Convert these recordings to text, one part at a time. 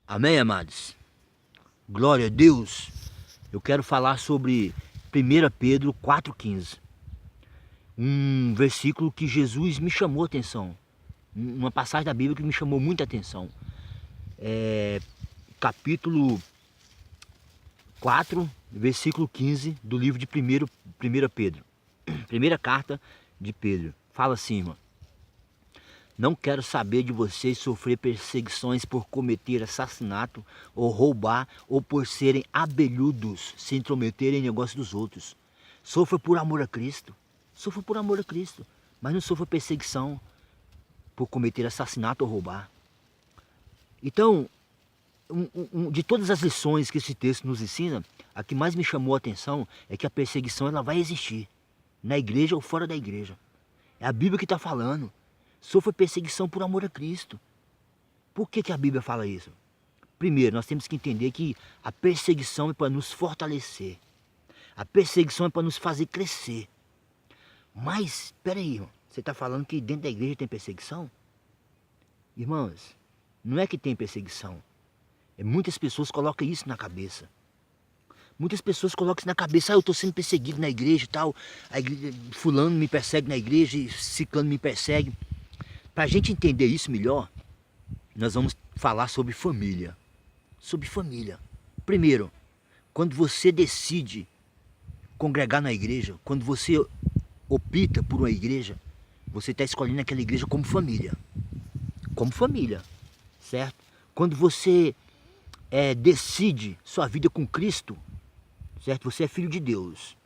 Amém, amados? Glória a Deus. Eu quero falar sobre 1 Pedro 4,15. Um versículo que Jesus me chamou a atenção. Uma passagem da Bíblia que me chamou muita atenção. Capítulo 4, versículo 15 do livro de 1 Pedro. Primeira carta de Pedro. Fala assim, irmão. Não quero saber de vocês sofrer perseguições por cometer assassinato, ou roubar, ou por serem abelhudos, se intrometerem em negócio dos outros. Sofra por amor a Cristo. Sofra por amor a Cristo. Mas não sofra perseguição por cometer assassinato ou roubar. Então, de todas as lições que esse texto nos ensina, a que mais me chamou a atenção é que a perseguição ela vai existir. Na igreja ou fora da igreja. É a Bíblia que está falando. Sofra perseguição por amor a Cristo. Por que a Bíblia fala isso? Primeiro, nós temos que entender que a perseguição é para nos fortalecer. A perseguição é para nos fazer crescer. Mas, espera aí, irmão. Você está falando que dentro da igreja tem perseguição? Irmãos, não é que tem perseguição. Muitas pessoas colocam isso na cabeça. Muitas pessoas colocam isso na cabeça. Eu estou sendo perseguido na igreja e tal. A igreja, fulano me persegue na igreja e ciclano me persegue. Para a gente entender isso melhor, nós vamos falar sobre família. Sobre família. Primeiro, quando você decide congregar na igreja, quando você opta por uma igreja, você está escolhendo aquela igreja como família. Como família, certo? Quando você decide sua vida com Cristo, certo? Você é filho de Deus.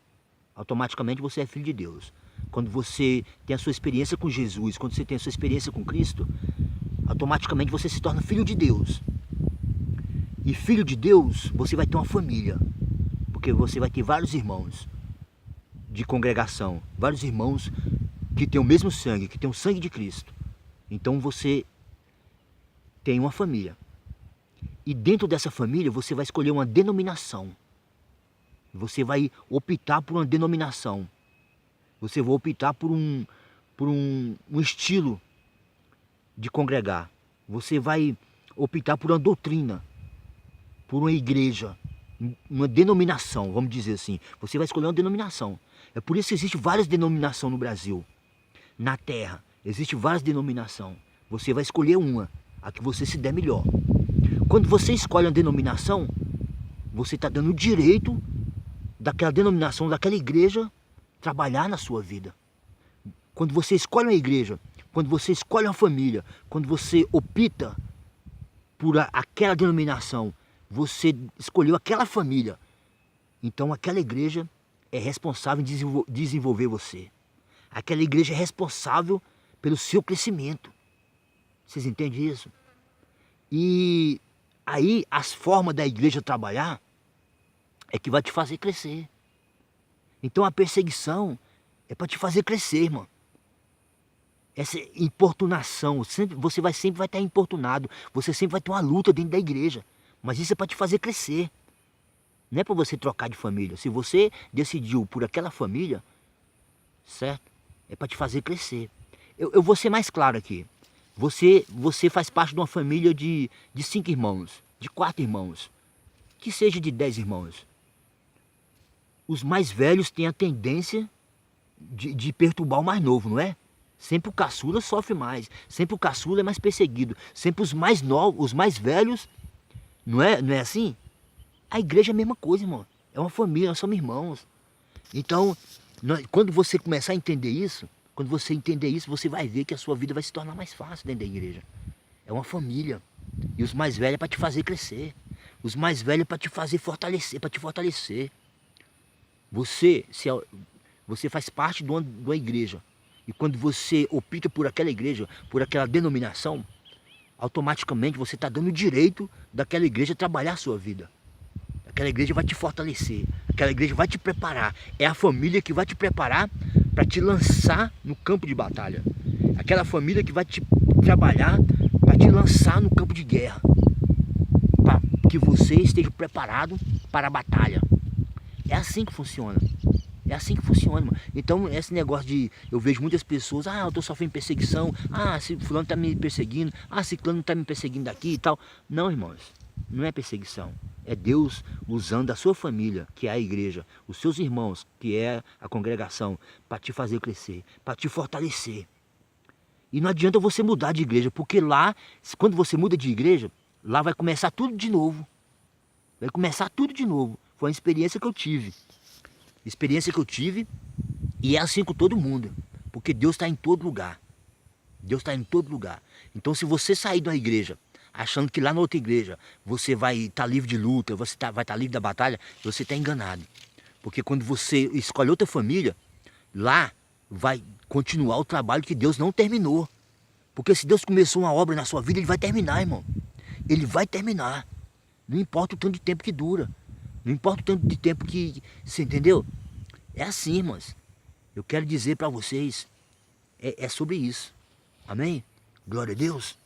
Automaticamente você é filho de Deus. Quando você tem a sua experiência com Jesus, quando você tem a sua experiência com Cristo, automaticamente você se torna filho de Deus. E filho de Deus, você vai ter uma família. Porque você vai ter vários irmãos de congregação. Vários irmãos que têm o mesmo sangue, que têm o sangue de Cristo. Então você tem uma família. E dentro dessa família você vai escolher uma denominação. Você vai optar por uma denominação. Você vai optar por um estilo de congregar. Você vai optar por uma doutrina, por uma igreja, uma denominação, vamos dizer assim. Você vai escolher uma denominação. É por isso que existem várias denominações no Brasil. Na terra, existem várias denominações. Você vai escolher uma, a que você se der melhor. Quando você escolhe uma denominação, você está dando o direito daquela denominação, daquela igreja, trabalhar na sua vida. Quando você escolhe uma igreja, quando você escolhe uma família, quando você opta por aquela denominação, você escolheu aquela família, então aquela igreja é responsável em desenvolver você. Aquela igreja é responsável pelo seu crescimento. Vocês entendem isso? E aí as formas da igreja trabalhar é que vai te fazer crescer. Então a perseguição é para te fazer crescer, irmão. Essa importunação, você sempre vai estar importunado, você sempre vai ter uma luta dentro da igreja. Mas isso é para te fazer crescer. Não é para você trocar de família. Se você decidiu por aquela família, certo? É para te fazer crescer. Eu vou ser mais claro aqui. Você faz parte de uma família de 5 irmãos, de 4 irmãos, que seja de 10 irmãos. Os mais velhos têm a tendência de perturbar o mais novo, não é? Sempre o caçula sofre mais, sempre o caçula é mais perseguido, sempre os mais novos, os mais velhos, não é assim? A igreja é a mesma coisa, irmão. É uma família, nós somos irmãos. Então, quando você começar a entender isso, você vai ver que a sua vida vai se tornar mais fácil dentro da igreja. É uma família. E os mais velhos é para te fazer crescer. Os mais velhos é para te fazer fortalecer, para te fortalecer. Você faz parte de uma igreja. E quando você opta por aquela igreja, por aquela denominação, automaticamente você está dando o direito daquela igreja trabalhar a sua vida. Aquela igreja vai te fortalecer. Aquela igreja vai te preparar. É a família que vai te preparar para te lançar no campo de batalha. Aquela família que vai te trabalhar para te lançar no campo de guerra. Para que você esteja preparado para a batalha. É assim que funciona. É assim que funciona, mano. Então, esse negócio de... Eu vejo muitas pessoas... Ah, eu tô sofrendo perseguição. Ah, se fulano tá me perseguindo. Ah, ciclano tá me perseguindo daqui e tal. Não, irmãos. Não é perseguição. É Deus usando a sua família, que é a igreja, os seus irmãos, que é a congregação, para te fazer crescer, para te fortalecer. E não adianta você mudar de igreja, porque lá, quando você muda de igreja, lá vai começar tudo de novo. Vai começar tudo de novo. Foi uma experiência que eu tive. Experiência que eu tive, e é assim com todo mundo. Porque Deus está em todo lugar. Deus está em todo lugar. Então, se você sair da igreja achando que lá na outra igreja você vai estar livre de luta, você vai estar livre da batalha, você está enganado. Porque quando você escolhe outra família, lá vai continuar o trabalho que Deus não terminou. Porque se Deus começou uma obra na sua vida, Ele vai terminar, irmão. Ele vai terminar. Não importa o tanto de tempo que dura. Não importa o tanto de tempo que... Você entendeu? É assim, irmãos. Eu quero dizer para vocês, é sobre isso. Amém? Glória a Deus.